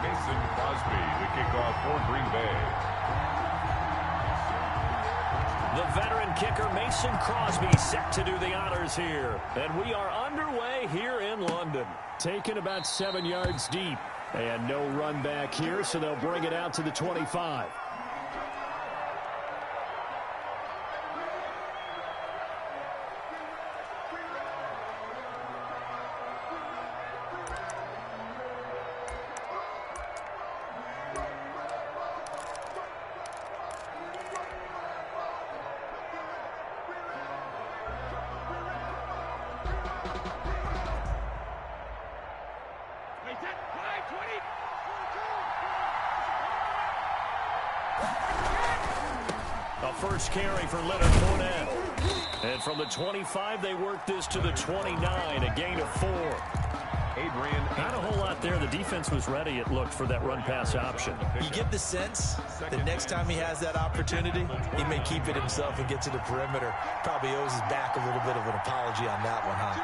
Mason Crosby, the kickoff for Green Bay. The veteran kicker Mason Crosby set to do the honors here. And we are underway here in London. Taken about 7 yards deep. And no run back here, so they'll bring it out to the 25. A first carry for Leonard Fournette. And from the 25, they work this to the 29, a gain of 4. Adrian. Not a whole lot there. The defense was ready, it looked, for that run-pass option. You get the sense that next time he has that opportunity, he may keep it himself and get to the perimeter. Probably owes his back a little bit of an apology on that one, huh?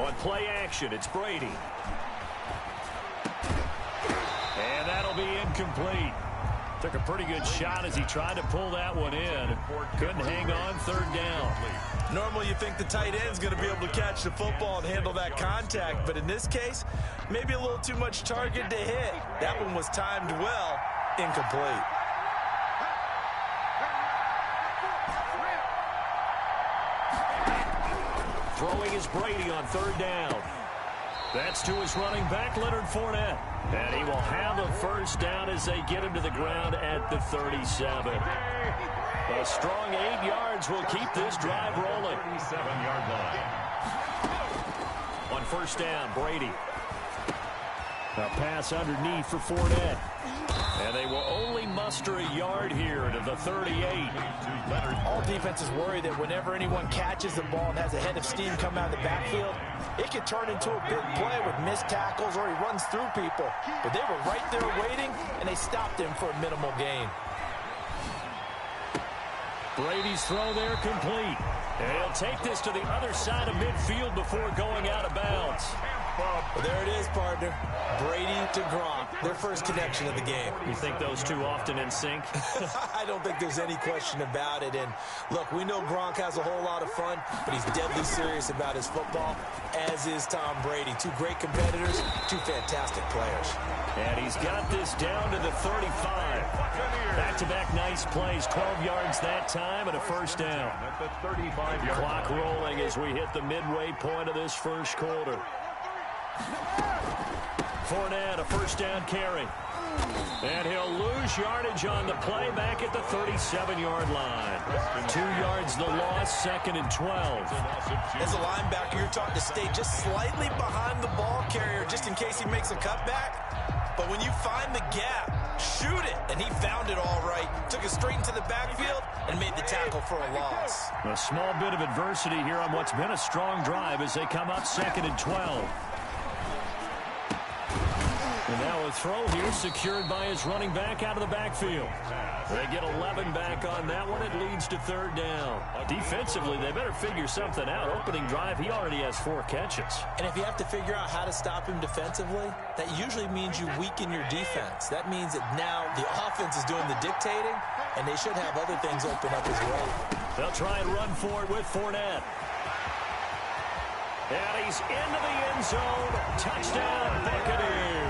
On play action, it's Brady. And that'll be incomplete. Took a pretty good shot as he tried to pull that one in. Couldn't hang on, third down. Normally you think the tight end's going to be able to catch the football and handle that contact, but in this case, maybe a little too much target to hit. That one was timed well, incomplete. Throwing is Brady on third down. That's to his running back, Leonard Fournette. And he will have a first down as they get him to the ground at the 37. A strong 8 yards will keep this drive rolling. 37-yard line. On first down, Brady. A pass underneath for Fournette. And they will only muster a yard here to the 38. All defenses worry that whenever anyone catches the ball and has a head of steam come out of the backfield, it can turn into a big play with missed tackles or he runs through people. But they were right there waiting, and they stopped him for a minimal gain. Brady's throw there complete. And he'll take this to the other side of midfield before going out of bounds. Well, there it is, partner. Brady to Gronk, their first connection of the game. You think those two often in sync? I don't think there's any question about it. And look, we know Gronk has a whole lot of fun, but he's deadly serious about his football, as is Tom Brady. Two great competitors, two fantastic players. And he's got this down to the 35. Back-to-back nice plays, 12 yards that time and a first down. At the 35-yard Clock rolling as we hit the midway point of this first quarter. Fournette, a first down carry. And he'll lose yardage on the play back at the 37-yard line. 2 yards the loss, second and 12. As a linebacker, you're taught to stay just slightly behind the ball carrier just in case he makes a cutback. But when you find the gap, shoot it. And he found it all right. Took it straight into the backfield and made the tackle for a loss. A small bit of adversity here on what's been a strong drive as they come up second and 12. And now a throw here secured by his running back out of the backfield. They get 11 back on that one. It leads to third down. Defensively, they better figure something out. Opening drive, he already has 4 catches. And if you have to figure out how to stop him defensively, that usually means you weaken your defense. That means that now the offense is doing the dictating, and they should have other things open up as well. They'll try and run for it with Fournette. And he's into the end zone. Touchdown, Buccaneers.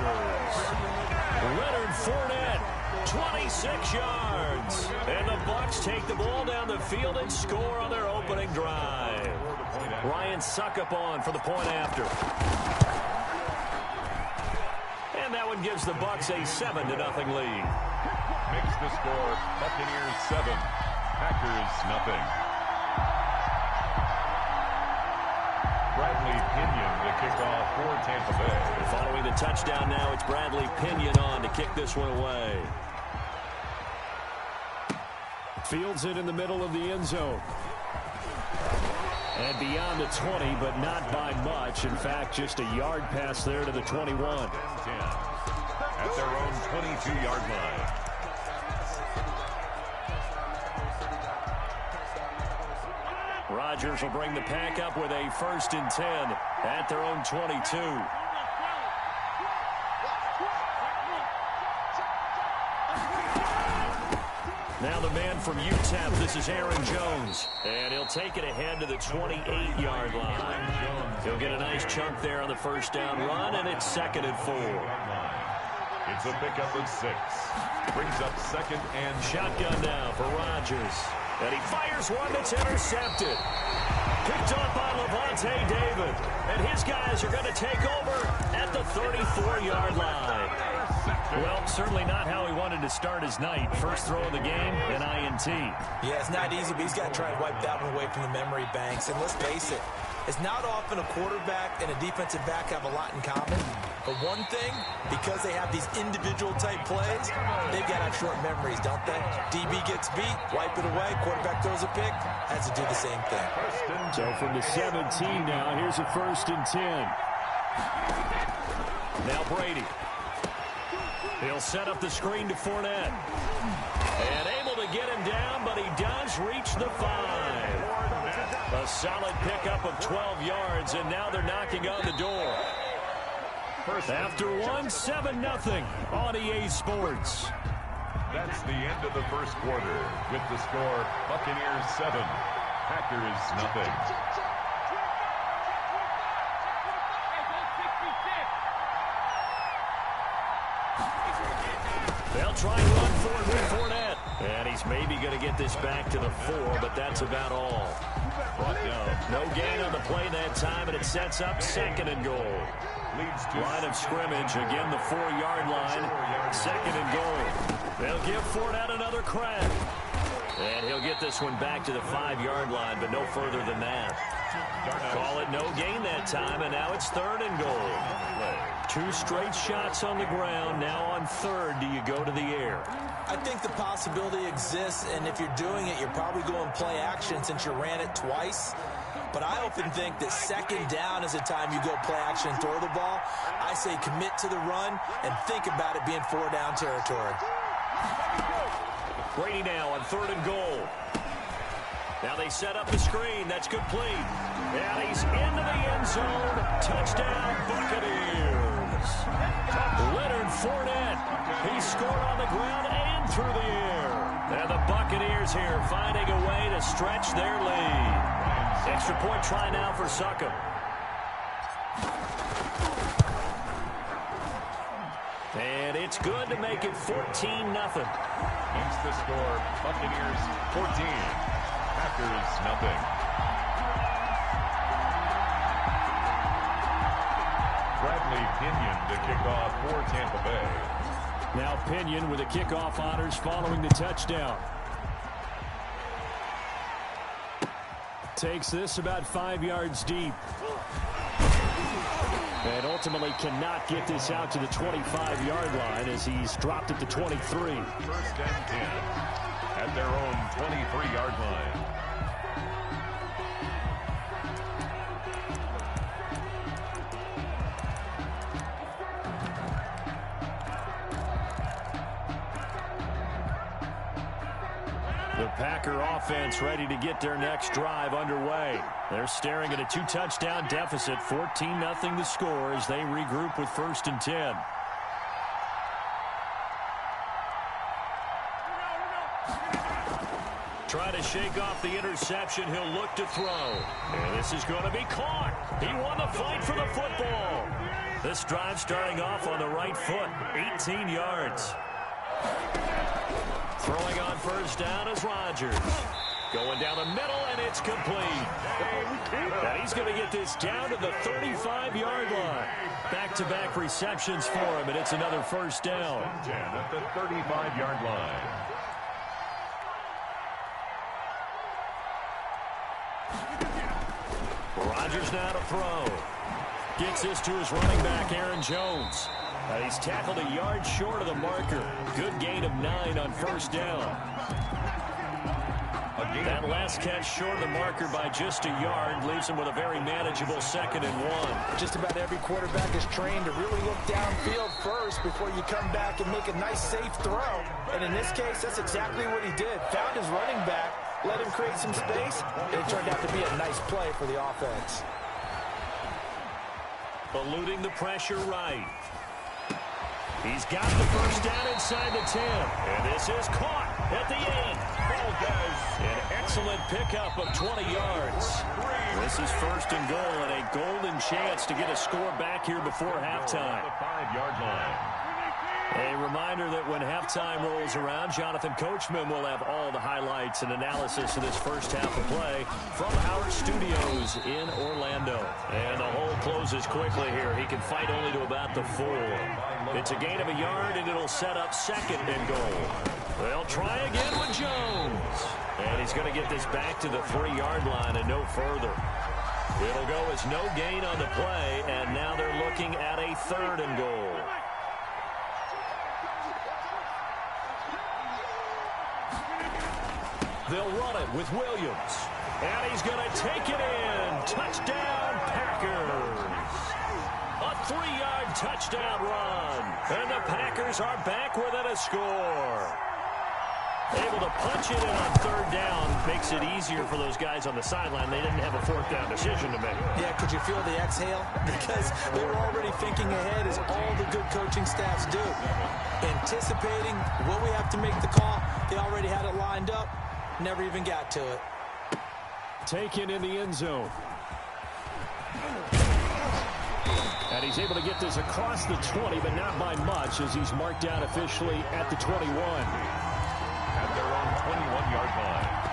Leonard Fournette, 26 yards. And the Bucs take the ball down the field and score on their opening drive. Ryan Suckup on for the point after. And that one gives the Bucs a 7-0 lead. makes the score Buccaneers 7, Packers nothing. Bradley Pinion to kick off for Tampa Bay. Following the touchdown now, it's Bradley Pinion on to kick this one away. Fields it in the middle of the end zone. And beyond the 20, but not by much. In fact, just a yard pass there to the 21. 10 at their own 22-yard line. Rodgers will bring the pack up with a 1st and 10 at their own 22. Now the man from UTEP, this is Aaron Jones. And he'll take it ahead to the 28-yard line. He'll get a nice chunk there on the 1st down run, and it's 2nd and 4. It's a pickup of 6. Brings up 2nd and shotgun now for Rodgers. And he fires one that's intercepted. Picked up by Levante David. And his guys are going to take over at the 34-yard line. Well, certainly not how he wanted to start his night. First throw of the game, an INT. Yeah, it's not easy, but he's got to try and wipe that one away from the memory banks. And let's face it, it's not often a quarterback and a defensive back have a lot in common. But one thing, because they have these individual type plays, they've got to have short memories, don't they? DB gets beat, wipe it away, quarterback throws a pick, has to do the same thing. So from the 17 now, here's a 1st and 10. Now Brady. He'll set up the screen to Fournette. And able to get him down, but he does reach the 5. A solid pickup of 12 yards, and now they're knocking on the door. After 7-0 on EA Sports. That's the end of the first quarter. With the score, Buccaneers 7, Packers nothing. They'll try and run for it with Fournette. And he's maybe going to get this back to the 4, but that's about all. Brought down. No gain on the play that time, and it sets up 2nd and goal. Line of scrimmage, again the 4-yard line. 2nd and goal. They'll give Fournette another crack. And he'll get this one back to the 5-yard line, but no further than that. Call it no gain that time, and now it's 3rd and goal. 2 straight shots on the ground. Now on 3rd, do you go to the air? I think the possibility exists, and if you're doing it, you're probably going play action since you ran it twice. But I often think that 2nd down is the time you go play action and throw the ball. I say commit to the run and think about it being 4-down territory. Brady now on 3rd and goal. Now they set up the screen. That's complete. And he's into the end zone. Touchdown, Buccaneers. Leonard Fournette. He scored on the ground and through the air. And the Buccaneers here finding a way to stretch their lead. Extra point try now for Succop. And it's good to make it 14-0. Keeps the score, Buccaneers 14, Packers nothing. Bradley Pinion to kick off for Tampa Bay. Now Pinion with the kickoff honors following the touchdown. Takes this about 5 yards deep. And ultimately cannot get this out to the 25-yard line as he's dropped at the 23. 1st and 10 at their own 23-yard line. The Packer offense ready to get their next drive underway. They're staring at a 2-touchdown deficit, 14-0 the score as they regroup with 1st and 10. Try to shake off the interception. He'll look to throw. And this is going to be caught. He won the fight for the football. This drive starting off on the right foot, 18 yards. Throwing on 1st down is Rodgers. Going down the middle, and it's complete. And he's going to get this down to the 35-yard line. Back-to-back receptions for him, and it's another 1st down. 10 at the 35-yard line. Rodgers now to throw. Gets this to his running back, Aaron Jones. He's tackled a yard short of the marker. Good gain of 9 on 1st down. That last catch short of the marker by just a yard leaves him with a very manageable 2nd and 1. Just about every quarterback is trained to really look downfield first before you come back and make a nice, safe throw. And in this case, that's exactly what he did. Found his running back, let him create some space, and it turned out to be a nice play for the offense. Eluding the pressure right. He's got the first down inside the 10. And this is caught at the 8. An excellent pickup of 20 yards. This is first and goal and a golden chance to get a score back here before halftime. The 5-yard line. A reminder that when halftime rolls around, Jonathan Coachman will have all the highlights and analysis of this first half of play from our studios in Orlando. And the hole closes quickly here. He can fight only to about the 4. It's a gain of a yard, and it'll set up second and goal. They'll try again with Jones. And he's going to get this back to the 3-yard line and no further. It'll go as no gain on the play, and now they're looking at a 3rd and goal. They'll run it with Williams. And he's going to take it in. Touchdown, Packers. A 3-yard touchdown run. And the Packers are back within a score. Able to punch it in on 3rd down makes it easier for those guys on the sideline. They didn't have a 4th down decision to make. Yeah, could you feel the exhale? Because they were already thinking ahead, as all the good coaching staffs do. Anticipating, will we have to make the call? They already had it lined up. Never even got to it. Taken in the end zone. And he's able to get this across the 20, but not by much, as he's marked down officially at the 21. At their own 21-yard line.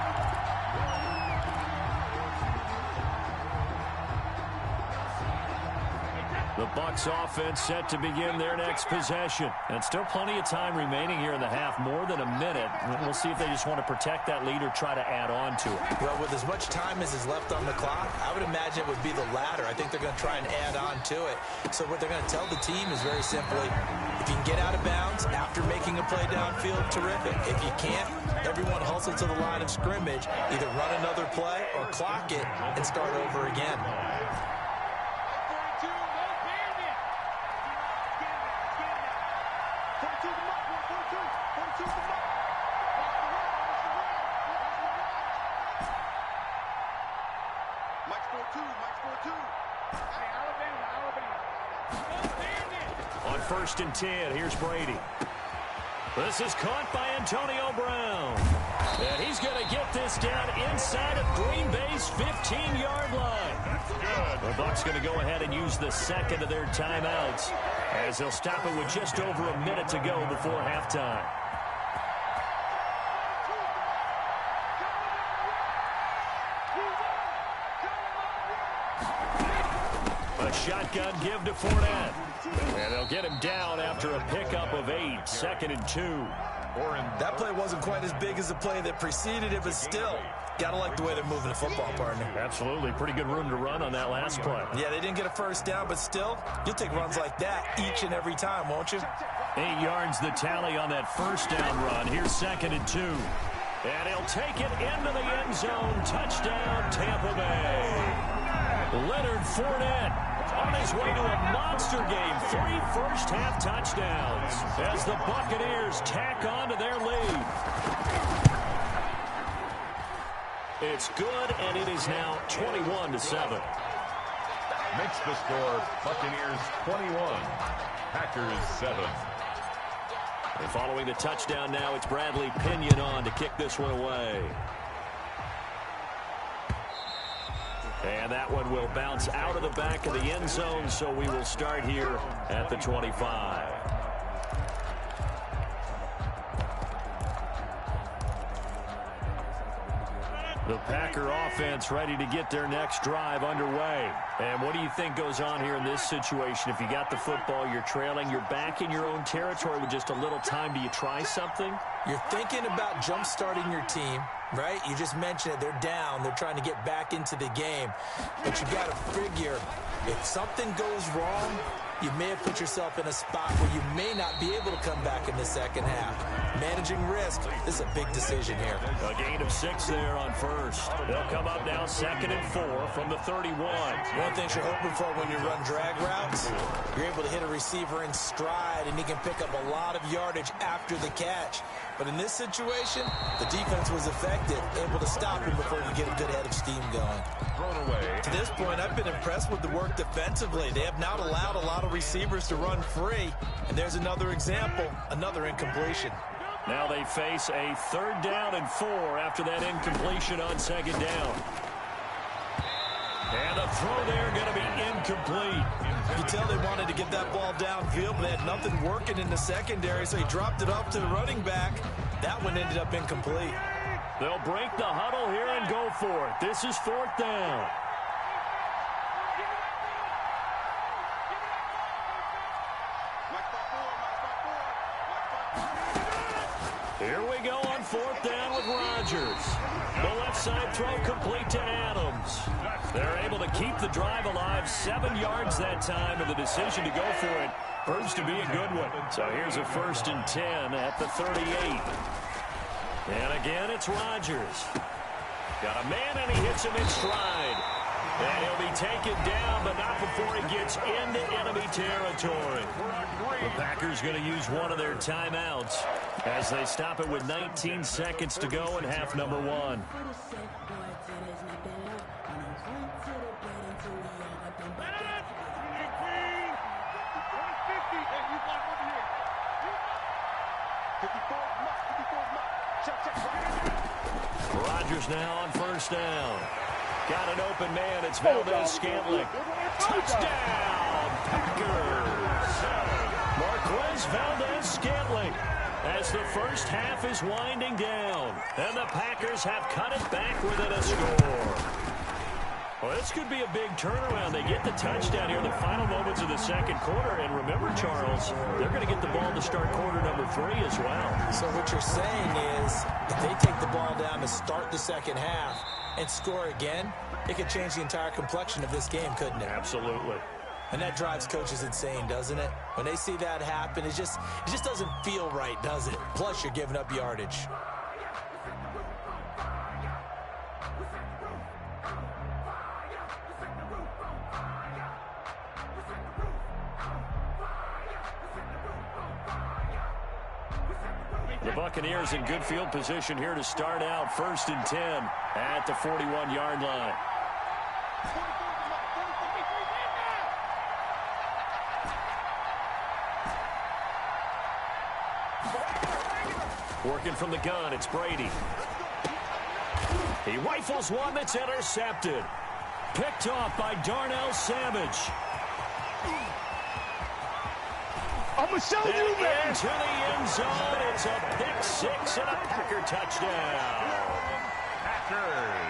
The Bucs offense set to begin their next possession. And still plenty of time remaining here in the half, more than a minute. We'll see if they just want to protect that lead or try to add on to it. Well, with as much time as is left on the clock, I would imagine it would be the latter. I think they're going to try and add on to it. So what they're going to tell the team is very simply, if you can get out of bounds after making a play downfield, terrific. If you can't, everyone hustle to the line of scrimmage, either run another play or clock it and start over again. On 1st and 10, here's Brady. This is caught by Antonio Brown. And he's going to get this down inside of Green Bay's 15-yard line. That's good. The Bucs going to go ahead and use the second of their timeouts, as they'll stop it with just over a minute to go before halftime. A shotgun give to Fournette. And they'll get him down after a pickup of 8, 2nd and 2. That play wasn't quite as big as the play that preceded it, but still, gotta like the way they're moving the football, partner. Absolutely. Pretty good room to run on that last play. Yeah, they didn't get a first down, but still, you'll take runs like that each and every time, won't you? 8 yards the tally on that first down run. Here's 2nd and 2. And he'll take it into the end zone. Touchdown, Tampa Bay. Leonard Fournette on his way to a monster game. 3 first-half touchdowns as the Buccaneers tack on to their lead. It's good, and it is now 21-7. Makes the score Buccaneers 21, Packers 7. And following the touchdown now, it's Bradley Pinion on to kick this one away. And that one will bounce out of the back of the end zone, so we will start here at the 25. The Packer offense ready to get their next drive underway. And what do you think goes on here in this situation? If you got the football, you're trailing, you're back in your own territory with just a little time. Do you try something? You're thinking about jump-starting your team, right? You just mentioned it. They're down. They're trying to get back into the game. But you got to figure, if something goes wrong, you may have put yourself in a spot where you may not be able to come back in the second half. managing risk. This is a big decision here. A gain of 6 there on first. They'll come up now 2nd and 4 from the 31. One thing you're hoping for when you run drag routes, you're able to hit a receiver in stride, and he can pick up a lot of yardage after the catch. But in this situation, the defense was effective, able to stop him before you get a good head of steam going. Thrown away. To this point, I've been impressed with the work defensively. They have not allowed a lot of receivers to run free. And there's another example, another incompletion. Now they face a 3rd down and 4 after that incompletion on 2nd down. And a throw there going to be incomplete. You can tell they wanted to get that ball downfield, but they had nothing working in the secondary, so he dropped it off to the running back. That one ended up incomplete. They'll break the huddle here and go for it. This is 4th down. Here we go on 4th down with Rodgers. The left side throw complete to Adams. They're able to keep the drive alive, 7 yards that time, and the decision to go for it proves to be a good one. So here's a 1st and 10 at the 38. And again, it's Rodgers. Got a man, and he hits him in stride. And he'll be taken down, but not before he gets into enemy territory. The Packers going to use one of their timeouts as they stop it with 19 seconds to go in half number 1. Rodgers now on 1st down. Got an open man. It's Valdez-Scantling. Touchdown, Packers. Marquez Valdez-Scantling as the first half is winding down. And the Packers have cut it back within a score. Well, this could be a big turnaround. They get the touchdown here in the final moments of the 2nd quarter. And remember, Charles, they're going to get the ball to start quarter number 3 as well. So what you're saying is if they take the ball down to start the 2nd half and score again, it could change the entire complexion of this game, couldn't it? Absolutely. And that drives coaches insane, doesn't it? When they see that happen, it just doesn't feel right, does it? Plus, you're giving up yardage. The Buccaneers in good field position here to start out 1st and 10 at the 41-yard line. Working from the gun, it's Brady. He rifles one that's intercepted. Picked off by Darnell Savage. I'm going to show you, man. Into the end zone. It's a pick 6 and a Packer touchdown. Packers.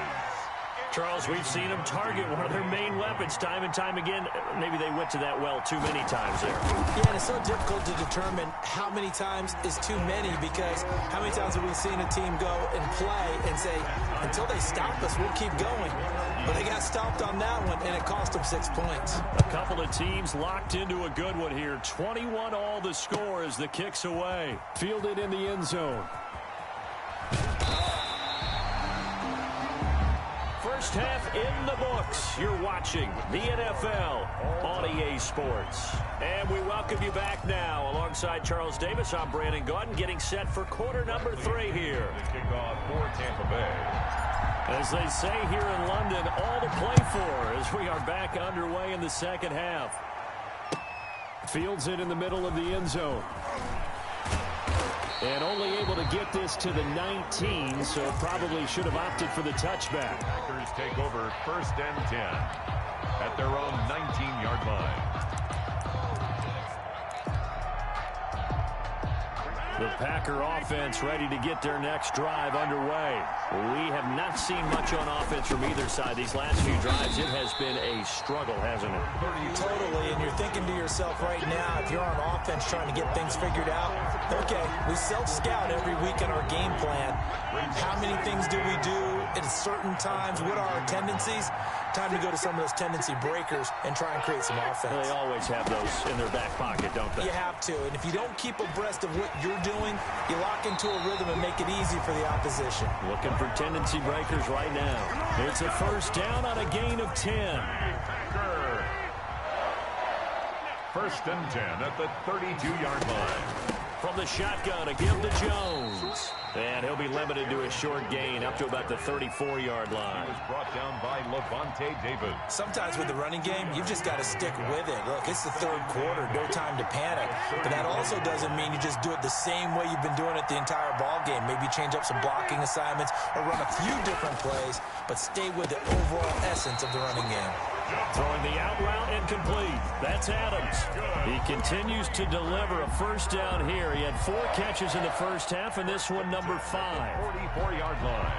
Charles, we've seen them target one of their main weapons time and time again. Maybe they went to that well too many times there. Yeah, and it's so difficult to determine how many times is too many, because how many times have we seen a team go and play and say, until they stop us, we'll keep going. But they got stopped on that one, and it cost them 6 points. A couple of teams locked into a good one here. 21 all the score as the kick's away. Fielded in the end zone. First half in the books. You're watching the NFL on EA Sports. And we welcome you back now. Alongside Charles Davis, I'm Brandon Gaudin, getting set for quarter number 3 here. Kickoff for Tampa Bay. As they say here in London, all to play for as we are back underway in the second half. Fields it in the middle of the end zone. And only able to get this to the 19, so probably should have opted for the touchback. Packers take over 1st and 10 at their own 19-yard line. The Packer offense ready to get their next drive underway. We have not seen much on offense from either side these last few drives. It has been a struggle, hasn't it? Totally, and you're thinking to yourself right now, if you're on offense trying to get things figured out, okay, we self-scout every week in our game plan. How many things do we do in certain times, what are our tendencies? Time to go to some of those tendency breakers and try and create some offense. They always have those in their back pocket, don't they? You have to. And if you don't keep abreast of what you're doing, you lock into a rhythm and make it easy for the opposition. Looking for tendency breakers right now. It's a first down on a gain of 10. First and 10 at the 32-yard line. From the shotgun, a give to Jones. And he'll be limited to a short gain up to about the 34-yard line. He was brought down by Levante David. Sometimes with the running game, you've just got to stick with it. Look, it's the third quarter, no time to panic. But that also doesn't mean you just do it the same way you've been doing it the entire ball game. Maybe change up some blocking assignments or run a few different plays, but stay with the overall essence of the running game. Throwing the out route incomplete. That's Adams. He continues to deliver a first down here. He had 4 catches in the first half, and this one number 5. 44-yard line.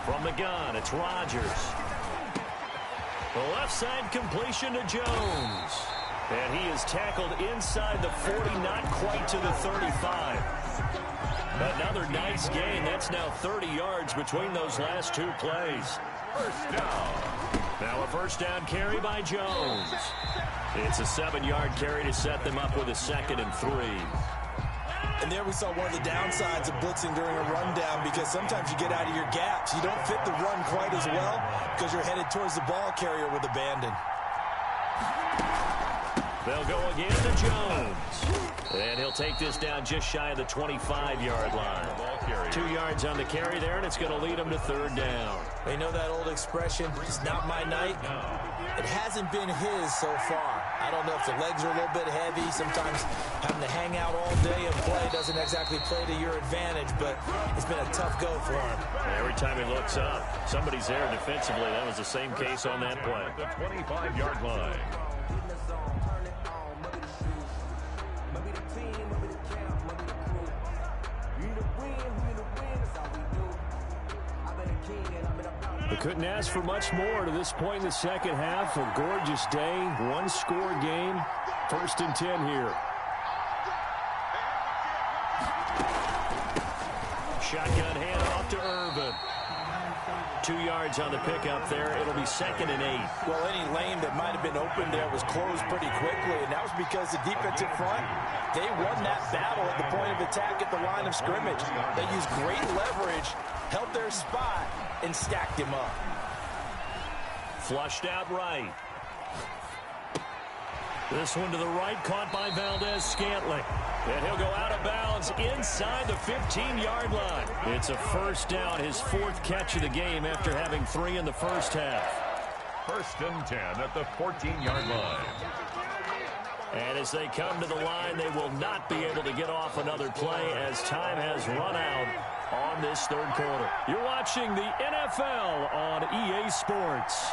From the gun, it's Rodgers. The left side completion to Jones. And he is tackled inside the 40, not quite to the 35. Another nice gain. That's now 30 yards between those last 2 plays. First down. Now a first down carry by Jones. It's a 7-yard carry to set them up with a 2nd and 3. And there we saw one of the downsides of blitzing during a rundown, because sometimes you get out of your gaps. You don't fit the run quite as well because you're headed towards the ball carrier with abandon. They'll go again to Jones. And he'll take this down just shy of the 25-yard line. 2 yards on the carry there, and it's going to lead him to 3rd down. They know that old expression, it's not my night. It hasn't been his so far. I don't know if the legs are a little bit heavy. Sometimes having to hang out all day and play doesn't exactly play to your advantage, but it's been a tough go for him. Every time he looks up, somebody's there defensively. That was the same case on that play. The 25-yard line. They couldn't ask for much more to this point in the second half. A gorgeous day, 1-score game. 1st and 10 here. Shotgun handoff to Irvin. 2 yards on the pickup there. It'll be 2nd and 8. Well, any lane that might have been open there was closed pretty quickly, and that was because the defensive front, they won that battle at the point of attack at the line of scrimmage. They used great leverage, held their spot, and stacked him up. Flushed out right. This one to the right, caught by Valdez-Scantling. And he'll go out of bounds inside the 15-yard line. It's a first down, his 4th catch of the game after having 3 in the first half. 1st and 10 at the 14-yard line. And as they come to the line, they will not be able to get off another play as time has run out on this 3rd quarter. You're watching the NFL on EA Sports.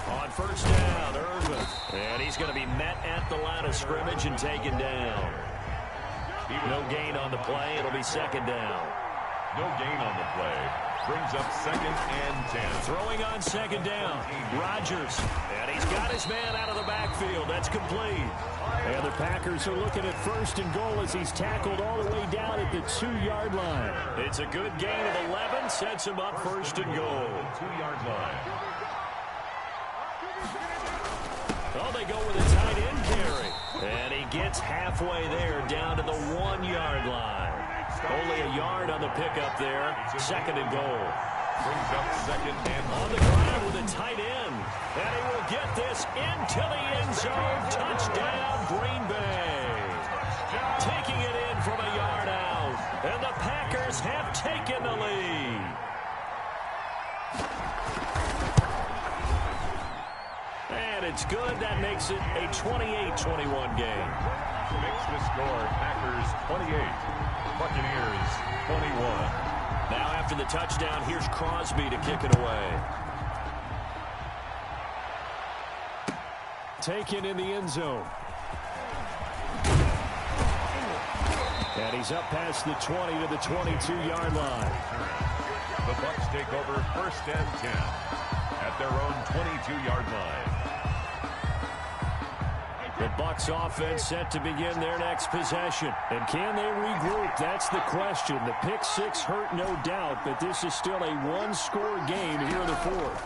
On first down, Irvin. And he's going to be met at the line of scrimmage and taken down. No gain on the play. It'll be 2nd down. No gain on the play. Brings up 2nd and 10. Throwing on 2nd down. Rodgers. And he's got his man out of the backfield. That's complete. And the Packers are looking at 1st and goal as he's tackled all the way down at the 2-yard line. It's a good gain of 11. Sets him up 1st and goal. 2-yard line. Oh, they go with a tight end carry. And he gets halfway there down to the 1-yard line. Only a yard on the pickup there. 2nd and goal. Brings up 2nd and on the ground with a tight end. And he will get this into the end zone. Touchdown, Green Bay. Taking it in from a yard out. And the Packers have taken the lead. And it's good. That makes it a 28-21 game. Makes the score Packers 28. Buccaneers after the touchdown. Here's Crosby to kick it away. Taken in the end zone. And he's up past the 20 to the 22-yard line. The Bucs take over 1st and 10 at their own 22-yard line. The Bucs offense set to begin their next possession. And can they regroup? That's the question. The pick six hurt, no doubt, but this is still a one-score game here in the fourth.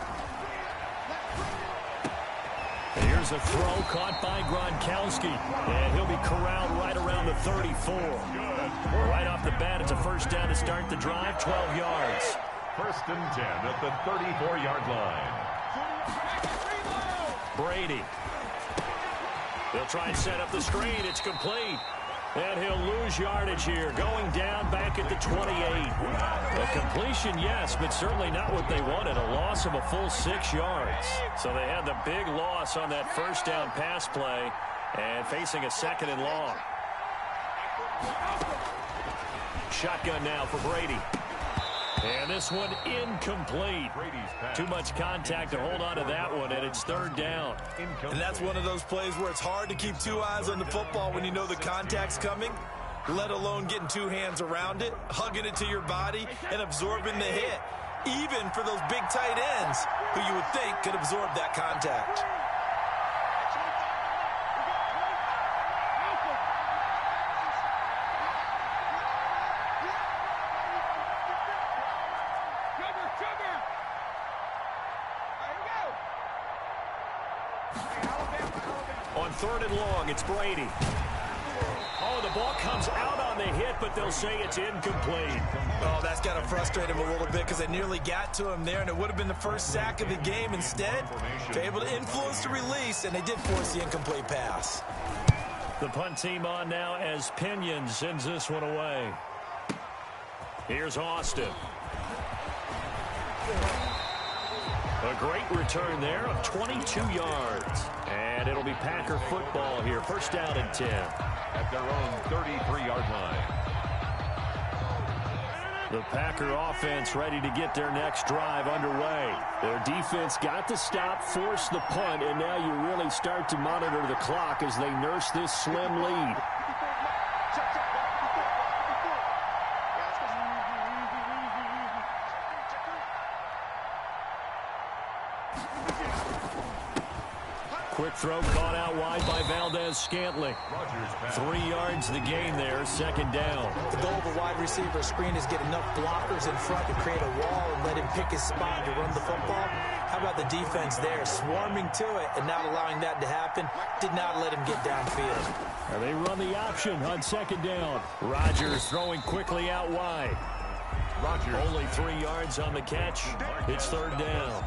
Here's a throw caught by Gronkowski, and he'll be corralled right around the 34. Right off the bat, it's a first down to start the drive, 12 yards. 1st and 10 at the 34-yard line. Brady. They'll try and set up the screen. It's complete. And he'll lose yardage here, going down back at the 28. A completion, yes, but certainly not what they wanted. A loss of a full 6 yards. So they had the big loss on that first down pass play and facing a 2nd and long. Shotgun now for Brady. And this one incomplete. Too much contact to hold on to that one, and it's 3rd down. And that's one of those plays where it's hard to keep 2 eyes on the football when you know the contact's coming, let alone getting 2 hands around it, hugging it to your body, and absorbing the hit, even for those big tight ends who you would think could absorb that contact. On 3rd and long, it's Brady. Oh, the ball comes out on the hit, but they'll say it's incomplete. Oh, that's got to frustrate him a little bit because they nearly got to him there, and it would have been the first sack of the game. Instead, they're able to influence the release, and they did force the incomplete pass. The punt team on now as Pinion sends this one away. Here's Austin. A great return there of 22 yards. And it'll be Packer football here. 1st down and 10. At their own 33-yard line. The Packer offense ready to get their next drive underway. Their defense got the stop, forced the punt, and now you really start to monitor the clock as they nurse this slim lead. Quick throw caught out wide by Valdez-Scantling. 3 yards the gain there, 2nd down. The goal of a wide receiver screen is get enough blockers in front to create a wall and let him pick his spot to run the football. How about the defense there, swarming to it and not allowing that to happen? Did not let him get downfield. And they run the option on 2nd down. Rodgers throwing quickly out wide. Only 3 yards on the catch. It's 3rd down.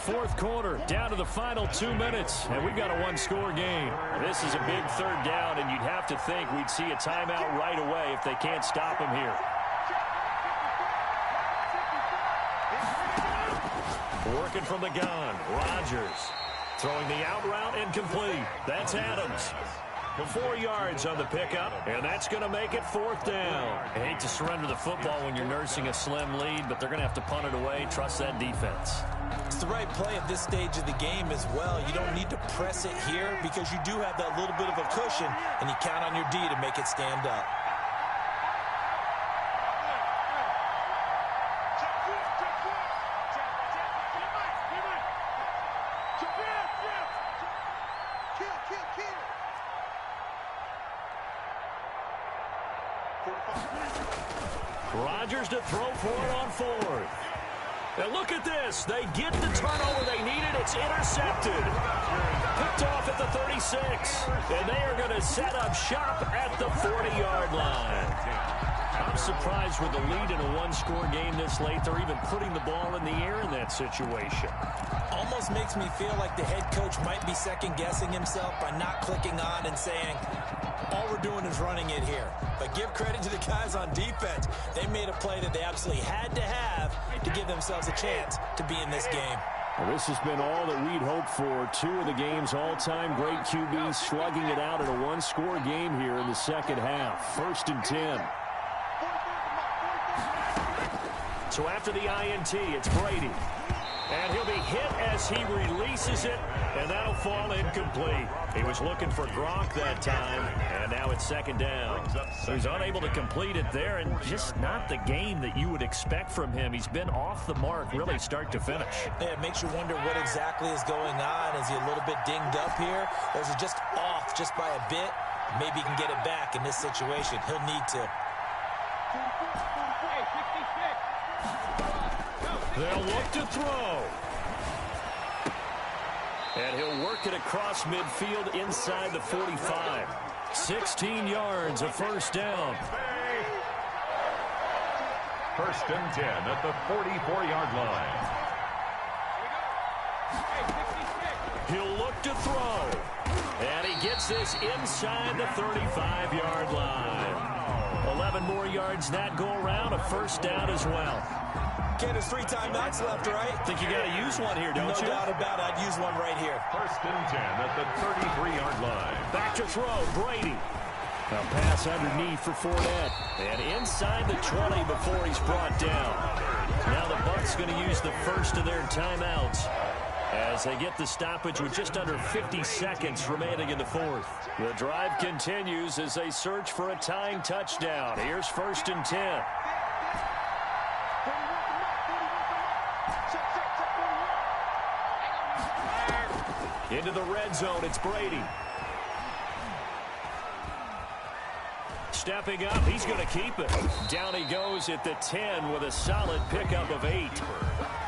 4th quarter, down to the final 2 minutes, and we've got a one-score game. This is a big 3rd down, and you'd have to think we'd see a timeout right away if they can't stop him here. Working from the gun, Rodgers throwing the out route incomplete. That's Adams. 4 yards on the pickup, and that's going to make it 4th down. I hate to surrender the football when you're nursing a slim lead, but they're going to have to punt it away. Trust that defense. It's the right play at this stage of the game as well. You don't need to press it here because you do have that little bit of a cushion, and you count on your D to make it stand up. Rodgers to throw for it on 4th. And look at this. They get the turnover they needed. It's intercepted. Picked off at the 36. And they are going to set up shop at the 40-yard line. I'm surprised with the lead in a one-score game this late. They're even putting the ball in the air in that situation. Almost makes me feel like the head coach might be second-guessing himself by not clicking on and saying, all we're doing is running it here. But give credit to the guys on defense. They made a play that they absolutely had to have to give themselves a chance to be in this game. Well, this has been all that we'd hoped for. 2 of the game's all-time great QBs slugging it out in a one-score game here in the second half. 1st and 10. So after the INT, it's Brady. And he'll be hit as he releases it, and that'll fall incomplete. He was looking for Gronk that time, and now it's second down. So he's unable to complete it there, and just not the game that you would expect from him. He's been off the mark, really start to finish. Yeah, it makes you wonder what exactly is going on. Is he a little bit dinged up here, or is he just off just by a bit? Maybe he can get it back in this situation. He'll need to. They'll look to throw. And he'll work it across midfield inside the 45. 16 yards, a first down. First and 10 at the 44-yard line. He'll look to throw. And he gets this inside the 35-yard line. 11 more yards that go around, a first down as well. Okay, there's 3 timeouts left, right? Think you got to use one here, don't you? No doubt about it. I'd use one right here. First and 10 at the 33-yard line. Back to throw, Brady. A pass underneath for Fournette. And inside the 20 before he's brought down. Now the Bucs going to use the first of their timeouts as they get the stoppage with just under 50 seconds remaining in the fourth. The drive continues as they search for a tying touchdown. Here's first and 10. Into the red zone, it's Brady. Stepping up, he's going to keep it. Down he goes at the 10 with a solid pickup of 8.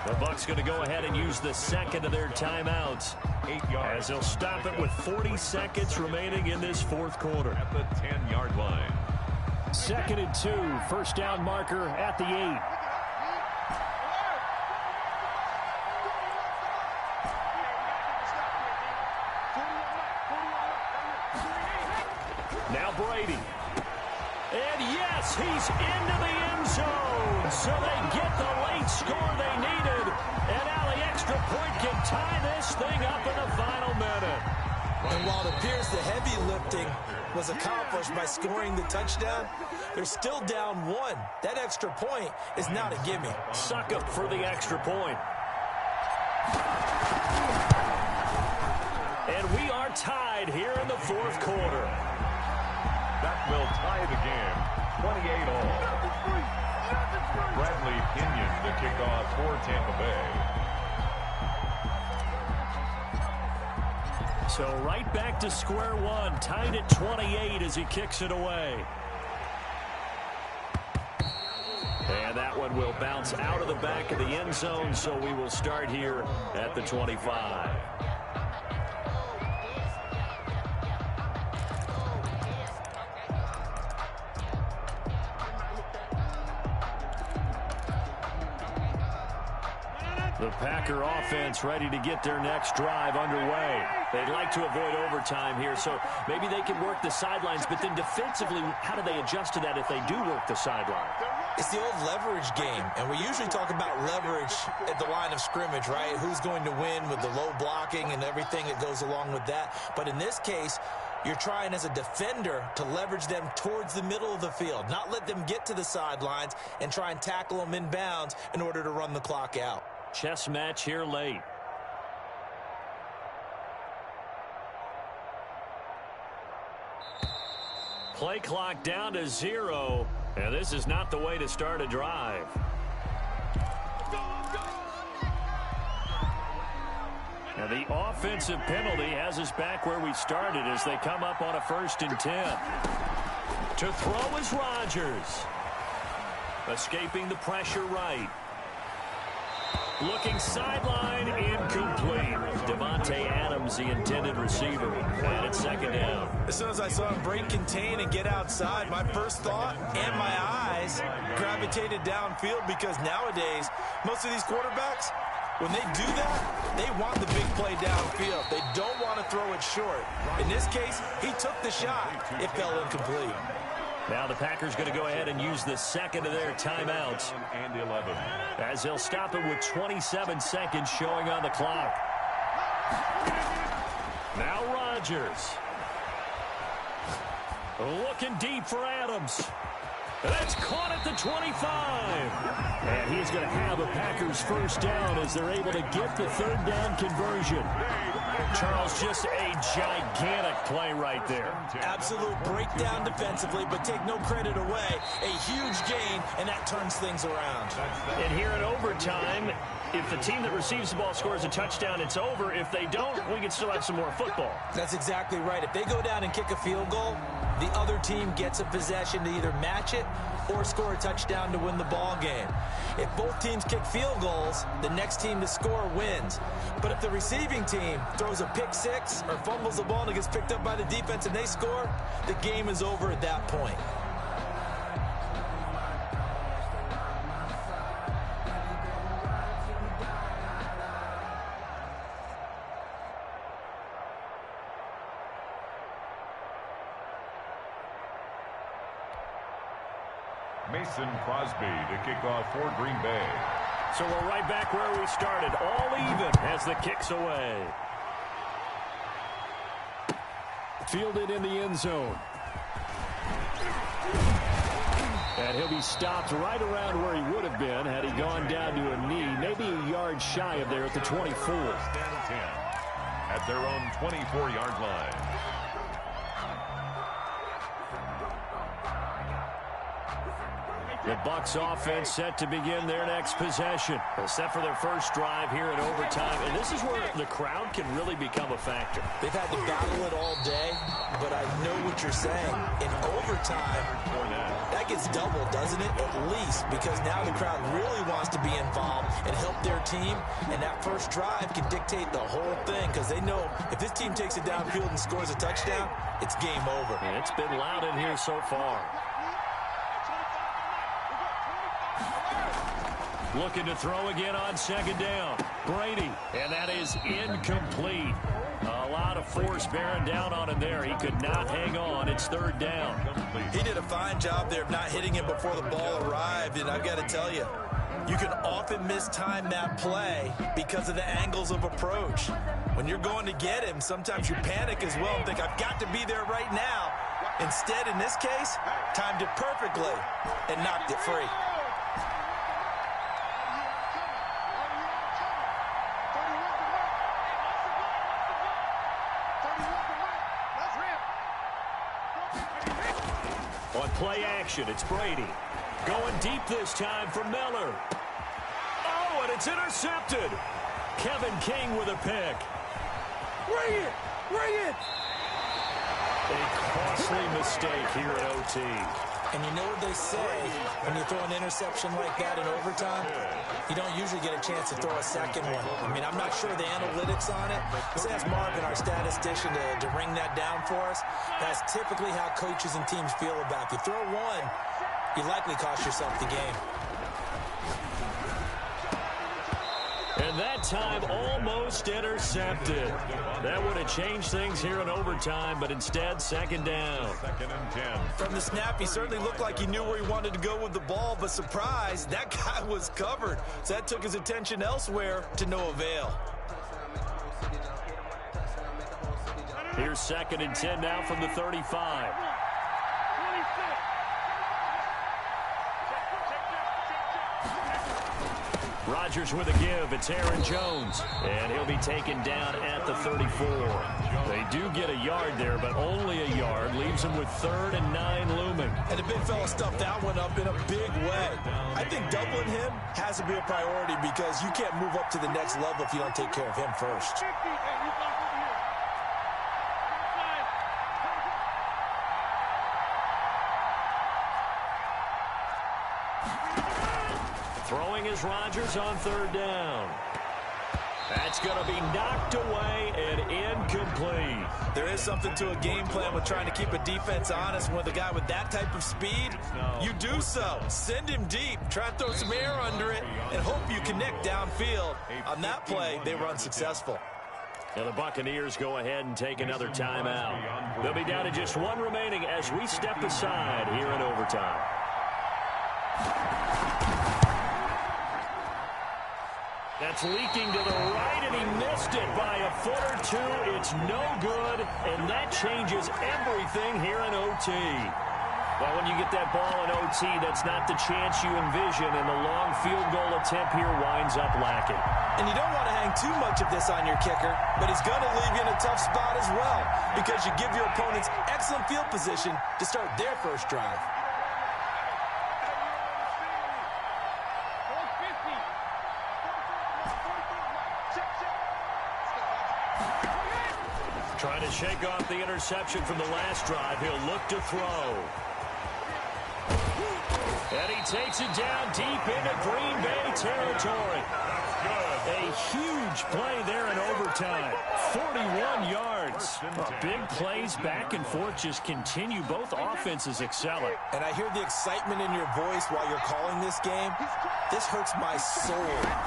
The Bucs going to go ahead and use the second of their timeouts 8 yards. as they'll stop it with 40 seconds remaining in this fourth quarter. At the 10-yard line. Second and 2, first down marker at the 8. Now Brady. And yes, he's into the end zone. So they get the late score they needed. And now the extra point can tie this thing up in the final minute. And while it appears the heavy lifting was accomplished by scoring the touchdown, they're still down 1. That extra point is not a gimme. Suck up for the extra point. And we are tied here in the fourth quarter. That will tie the game, 28 all. Bradley Pinion the kickoff for Tampa Bay. So right back to square one, tied at 28 as he kicks it away. And that one will bounce out of the back of the end zone, so we will start here at the 25. The Packer offense ready to get their next drive underway. They'd like to avoid overtime here, so maybe they can work the sidelines, but then defensively, how do they adjust to that if they do work the sideline? It's the old leverage game, and we usually talk about leverage at the line of scrimmage, right? Who's going to win with the low blocking and everything that goes along with that. But in this case, you're trying as a defender to leverage them towards the middle of the field, not let them get to the sidelines and try and tackle them in bounds in order to run the clock out. Chess match here late. Play clock down to 0, and this is not the way to start a drive. Now the offensive penalty has us back where we started as they come up on a 1st and 10. To throw is Rodgers. Escaping the pressure right. Looking sideline, incomplete. Devontae Adams, the intended receiver. And it's second down. As soon as I saw him break contain and get outside, my first thought and my eyes gravitated downfield because nowadays, most of these quarterbacks, when they do that, they want the big play downfield. They don't want to throw it short. In this case, he took the shot. It fell incomplete. Now the Packers going to go ahead and use the second of their timeouts. And 11. As they'll stop it with 27 seconds showing on the clock. Now Rodgers. Looking deep for Adams. That's caught at the 25. And he's going to have a Packers first down as they're able to get the third down conversion. Charles, just a gigantic play right there. Absolute breakdown defensively, but take no credit away. A huge gain, and that turns things around. And here in overtime, if the team that receives the ball scores a touchdown, it's over. If they don't, we can still have some more football. That's exactly right. If they go down and kick a field goal, the other team gets a possession to either match it or score a touchdown to win the ball game. If both teams kick field goals, the next team to score wins. But if the receiving team throws a pick six or fumbles the ball and it gets picked up by the defense and they score, the game is over at that point. Mason Crosby to kick off for Green Bay. So we're right back where we started, all even as the kick's away. Fielded in the end zone. And he'll be stopped right around where he would have been had he gone down to a knee, maybe a yard shy of there at the 24. At their own 24-yard line. The Bucs offense set to begin their next possession. Set for their first drive here in overtime. And this is where the crowd can really become a factor. They've had to battle it all day, but I know what you're saying. In overtime, that gets doubled, doesn't it? At least, because now the crowd really wants to be involved and help their team. And that first drive can dictate the whole thing because they know if this team takes it downfield and scores a touchdown, it's game over. And it's been loud in here so far. Looking to throw again on second down. Brady, and that is incomplete. A lot of force bearing down on him there. He could not hang on. It's third down. He did a fine job there of not hitting him before the ball arrived, and I've got to tell you, you can often mistime that play because of the angles of approach. When you're going to get him, sometimes you panic as well and think, I've got to be there right now. Instead, in this case, timed it perfectly and knocked it free. On play action, it's Brady. Going deep this time for Miller. Oh, and it's intercepted. Kevin King with a pick. Bring it! Bring it! A costly mistake here at OT. And you know what they say, when you throw an interception like that in overtime, you don't usually get a chance to throw a second one. I mean, I'm not sure the analytics on it. Let's ask Marvin, our statistician, to ring that down for us. That's typically how coaches and teams feel about it. If you throw one, you likely cost yourself the game. And that time almost intercepted. That would have changed things here in overtime, but instead, second down. 2nd and 10. From the snap, he certainly looked like he knew where he wanted to go with the ball, but surprise, that guy was covered. So that took his attention elsewhere to no avail. Here's 2nd and 10 now from the 35. Rodgers with a give. It's Aaron Jones. And he'll be taken down at the 34. They do get a yard there, but only a yard. Leaves him with 3rd and 9 looming. And the big fella stuffed that one up in a big way. I think doubling him has to be a priority because you can't move up to the next level if you don't take care of him first. Throwing is Rodgers on 3rd down. That's going to be knocked away and incomplete. There is something to a game plan with trying to keep a defense honest. With a guy with that type of speed, you do so. Send him deep. Try and throw some air under it and hope you connect downfield. On that play, they were unsuccessful. Now the Buccaneers go ahead and take another timeout. They'll be down to just one remaining as we step aside here in overtime. That's leaking to the right, and he missed it by a foot or two. It's no good, and that changes everything here in OT. Well, when you get that ball in OT, that's not the chance you envision, and the long field goal attempt here winds up lacking. And you don't want to hang too much of this on your kicker, but he's going to leave you in a tough spot as well because you give your opponents excellent field position to start their first drive. Trying to shake off the interception from the last drive. He'll look to throw. And he takes it down deep into Green Bay territory. A huge play there in overtime. 41 yards. Big plays back and forth just continue. Both offenses excelling. And I hear the excitement in your voice while you're calling this game. This hurts my soul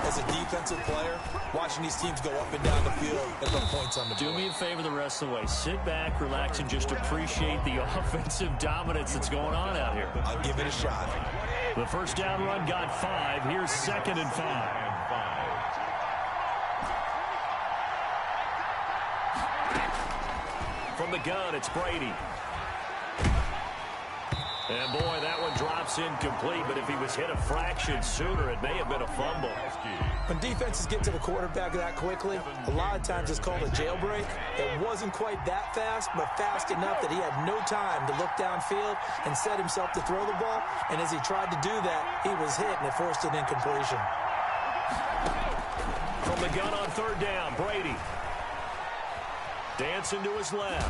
as a defensive player, watching these teams go up and down the field and put points on the board. Do me a favor the rest of the way. Sit back, relax, and just appreciate the offensive dominance that's going on out here. I'll give it a shot. The first down run got 5. Here's 2nd and 5. From the gun, it's Brady. And, boy, that one drops incomplete, but if he was hit a fraction sooner, it may have been a fumble. When defenses get to the quarterback that quickly, a lot of times it's called a jailbreak. It wasn't quite that fast, but fast enough that he had no time to look downfield and set himself to throw the ball. And as he tried to do that, he was hit, and it forced an incompletion. From the gun on 3rd down, Brady. Dancing to his left.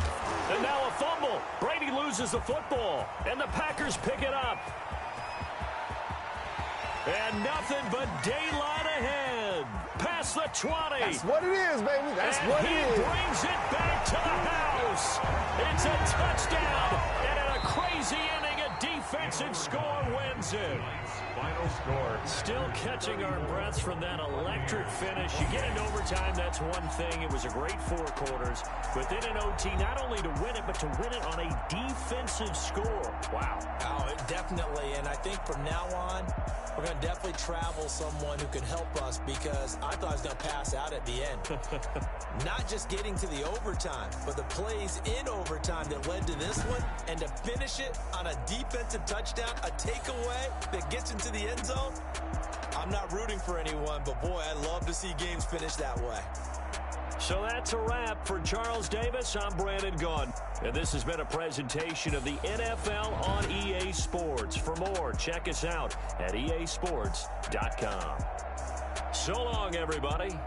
And now a fumble. Brady loses the football. And the Packers pick it up. And nothing but daylight ahead. Past the 20. That's what it is, baby. That's what it is. And he brings it back to the house. It's a touchdown. And in a crazy inning, a defensive score wins it. Final score. Still catching our breaths from that electric finish. You get into overtime, that's one thing. It was a great 4 quarters. But then in OT, not only to win it, but to win it on a defensive score. Wow. Oh, definitely. And I think from now on, we're going to definitely travel someone who can help us because I thought I was going to pass out at the end. Not just getting to the overtime, but the plays in overtime that led to this one. And to finish it on a defensive touchdown, a takeaway that gets into the end zone. I'm not rooting for anyone, but boy, I love to see games finish that way. So that's a wrap for Charles Davis. I'm Brandon Gunn. And this has been a presentation of the NFL on EA Sports. For more, check us out at easports.com. So long, everybody.